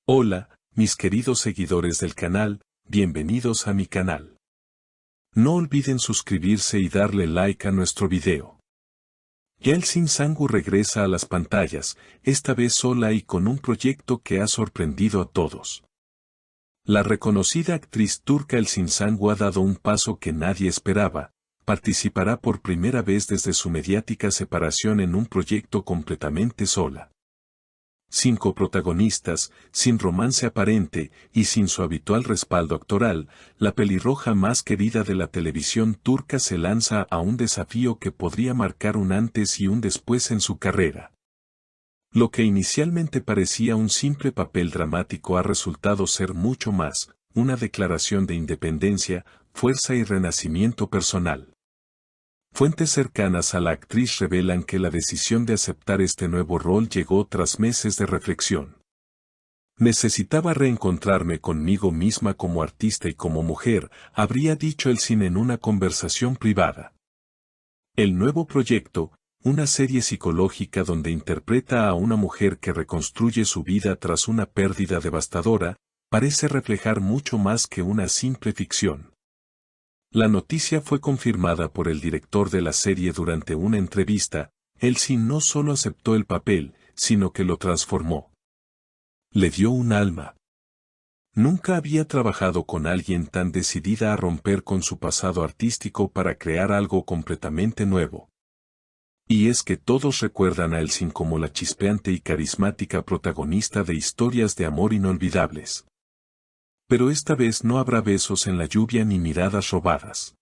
Hola, mis queridos seguidores del canal, bienvenidos a mi canal. No olviden suscribirse y darle like a nuestro video. Yeltsin Sangu regresa a las pantallas, esta vez sola y con un proyecto que ha sorprendido a todos. La reconocida actriz turca Yeltsin Sangu ha dado un paso que nadie esperaba, participará por primera vez desde su mediática separación en un proyecto completamente sola. Sin coprotagonistas, sin romance aparente y sin su habitual respaldo actoral, la pelirroja más querida de la televisión turca se lanza a un desafío que podría marcar un antes y un después en su carrera. Lo que inicialmente parecía un simple papel dramático ha resultado ser mucho más, una declaración de independencia, fuerza y renacimiento personal. Fuentes cercanas a la actriz revelan que la decisión de aceptar este nuevo rol llegó tras meses de reflexión. Necesitaba reencontrarme conmigo misma como artista y como mujer, habría dicho Yeltsin en una conversación privada. El nuevo proyecto, una serie psicológica donde interpreta a una mujer que reconstruye su vida tras una pérdida devastadora, parece reflejar mucho más que una simple ficción. La noticia fue confirmada por el director de la serie durante una entrevista. Yeltsin no solo aceptó el papel, sino que lo transformó. Le dio un alma. Nunca había trabajado con alguien tan decidida a romper con su pasado artístico para crear algo completamente nuevo. Y es que todos recuerdan a Yeltsin como la chispeante y carismática protagonista de historias de amor inolvidables. Pero esta vez no habrá besos en la lluvia ni miradas robadas.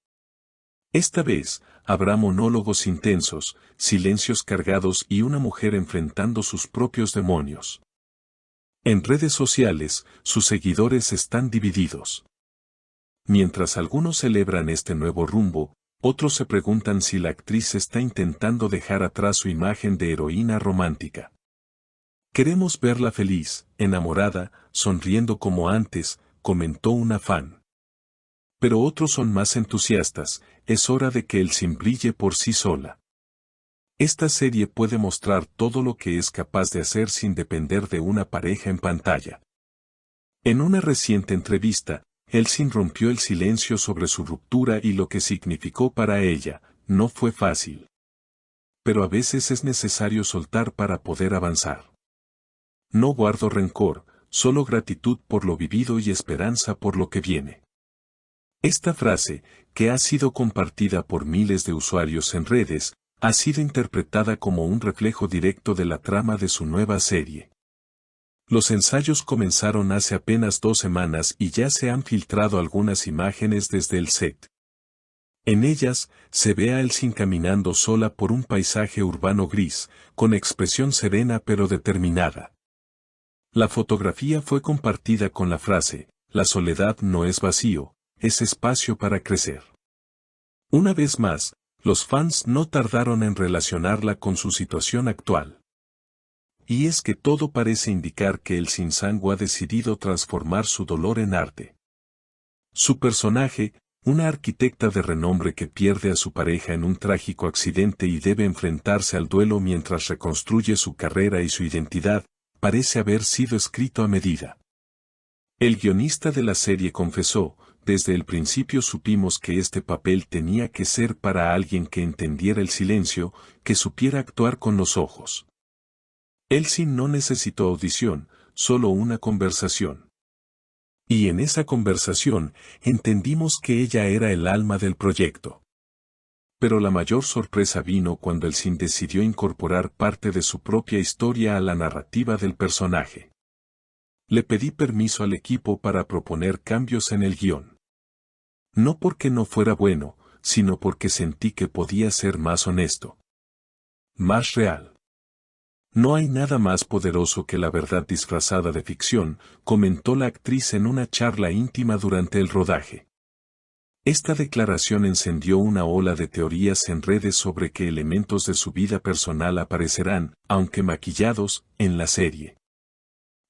Esta vez, habrá monólogos intensos, silencios cargados y una mujer enfrentando sus propios demonios. En redes sociales, sus seguidores están divididos. Mientras algunos celebran este nuevo rumbo, otros se preguntan si la actriz está intentando dejar atrás su imagen de heroína romántica. Queremos verla feliz, enamorada, sonriendo como antes, comentó una fan. Pero otros son más entusiastas, es hora de que Yeltsin brille por sí sola. Esta serie puede mostrar todo lo que es capaz de hacer sin depender de una pareja en pantalla. En una reciente entrevista, Yeltsin rompió el silencio sobre su ruptura y lo que significó para ella. No fue fácil. Pero a veces es necesario soltar para poder avanzar. No guardo rencor, solo gratitud por lo vivido y esperanza por lo que viene. Esta frase, que ha sido compartida por miles de usuarios en redes, ha sido interpretada como un reflejo directo de la trama de su nueva serie. Los ensayos comenzaron hace apenas 2 semanas y ya se han filtrado algunas imágenes desde el set. En ellas, se ve a Yeltsin caminando sola por un paisaje urbano gris, con expresión serena pero determinada. La fotografía fue compartida con la frase, la soledad no es vacío, es espacio para crecer. Una vez más, los fans no tardaron en relacionarla con su situación actual. Y es que todo parece indicar que Yeltsin Sangu ha decidido transformar su dolor en arte. Su personaje, una arquitecta de renombre que pierde a su pareja en un trágico accidente y debe enfrentarse al duelo mientras reconstruye su carrera y su identidad, parece haber sido escrito a medida. El guionista de la serie confesó, desde el principio supimos que este papel tenía que ser para alguien que entendiera el silencio, que supiera actuar con los ojos. Yeltsin no necesitó audición, solo una conversación. Y en esa conversación, entendimos que ella era el alma del proyecto. Pero la mayor sorpresa vino cuando Yeltsin decidió incorporar parte de su propia historia a la narrativa del personaje. Le pedí permiso al equipo para proponer cambios en el guión. No porque no fuera bueno, sino porque sentí que podía ser más honesto. Más real. No hay nada más poderoso que la verdad disfrazada de ficción, comentó la actriz en una charla íntima durante el rodaje. Esta declaración encendió una ola de teorías en redes sobre qué elementos de su vida personal aparecerán, aunque maquillados, en la serie.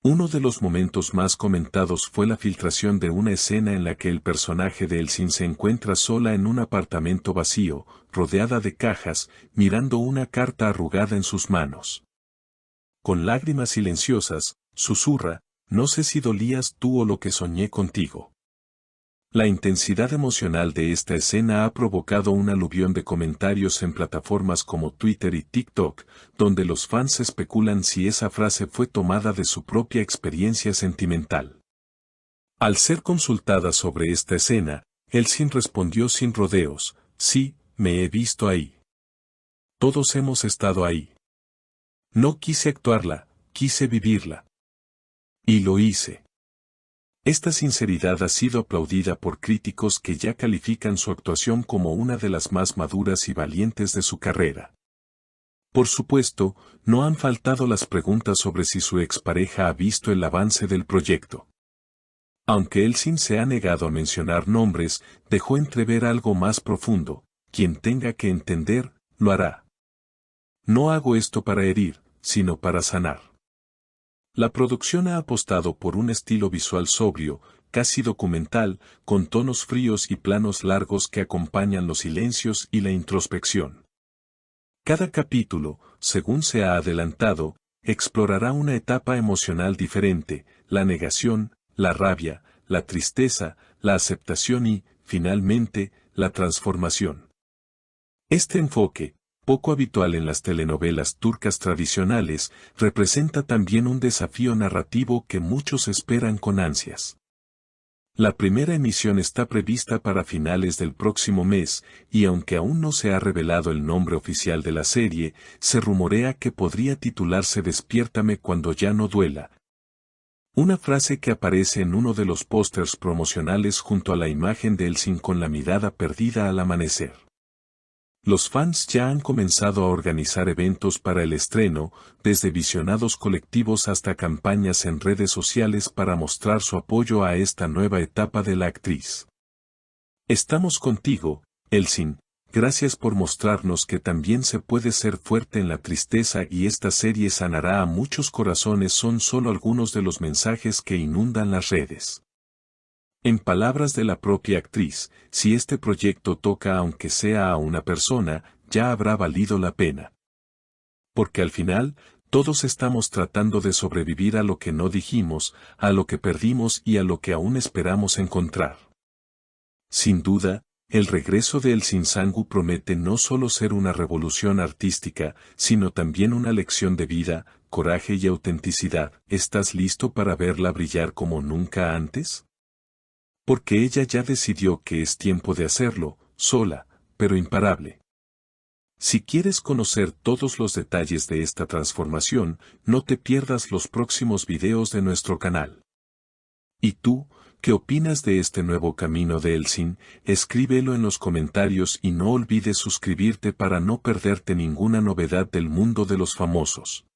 Uno de los momentos más comentados fue la filtración de una escena en la que el personaje de Yeltsin se encuentra sola en un apartamento vacío, rodeada de cajas, mirando una carta arrugada en sus manos. Con lágrimas silenciosas, susurra, No sé si dolías tú o lo que soñé contigo. La intensidad emocional de esta escena ha provocado un aluvión de comentarios en plataformas como Twitter y TikTok, donde los fans especulan si esa frase fue tomada de su propia experiencia sentimental. Al ser consultada sobre esta escena, Elsin respondió sin rodeos: sí, me he visto ahí. Todos hemos estado ahí. No quise actuarla, quise vivirla. Y lo hice. Esta sinceridad ha sido aplaudida por críticos que ya califican su actuación como una de las más maduras y valientes de su carrera. Por supuesto, no han faltado las preguntas sobre si su expareja ha visto el avance del proyecto. Aunque Elsin se ha negado a mencionar nombres, dejó entrever algo más profundo: quien tenga que entender, lo hará. No hago esto para herir, sino para sanar. La producción ha apostado por un estilo visual sobrio, casi documental, con tonos fríos y planos largos que acompañan los silencios y la introspección. Cada capítulo, según se ha adelantado, explorará una etapa emocional diferente: la negación, la rabia, la tristeza, la aceptación y, finalmente, la transformación. Este enfoque, poco habitual en las telenovelas turcas tradicionales, representa también un desafío narrativo que muchos esperan con ansias. La primera emisión está prevista para finales del próximo mes, y aunque aún no se ha revelado el nombre oficial de la serie, se rumorea que podría titularse Despiértame cuando ya no duela. Una frase que aparece en uno de los pósters promocionales junto a la imagen de Elsin con la mirada perdida al amanecer. Los fans ya han comenzado a organizar eventos para el estreno, desde visionados colectivos hasta campañas en redes sociales para mostrar su apoyo a esta nueva etapa de la actriz. Estamos contigo, Elsin, gracias por mostrarnos que también se puede ser fuerte en la tristeza y esta serie sanará a muchos corazones, son solo algunos de los mensajes que inundan las redes. En palabras de la propia actriz, si este proyecto toca aunque sea a una persona, ya habrá valido la pena. Porque al final, todos estamos tratando de sobrevivir a lo que no dijimos, a lo que perdimos y a lo que aún esperamos encontrar. Sin duda, el regreso de Elsin Sangu promete no solo ser una revolución artística, sino también una lección de vida, coraje y autenticidad. ¿Estás listo para verla brillar como nunca antes? Porque ella ya decidió que es tiempo de hacerlo, sola, pero imparable. Si quieres conocer todos los detalles de esta transformación, no te pierdas los próximos videos de nuestro canal. ¿Y tú, qué opinas de este nuevo camino de Elsin? Escríbelo en los comentarios y no olvides suscribirte para no perderte ninguna novedad del mundo de los famosos.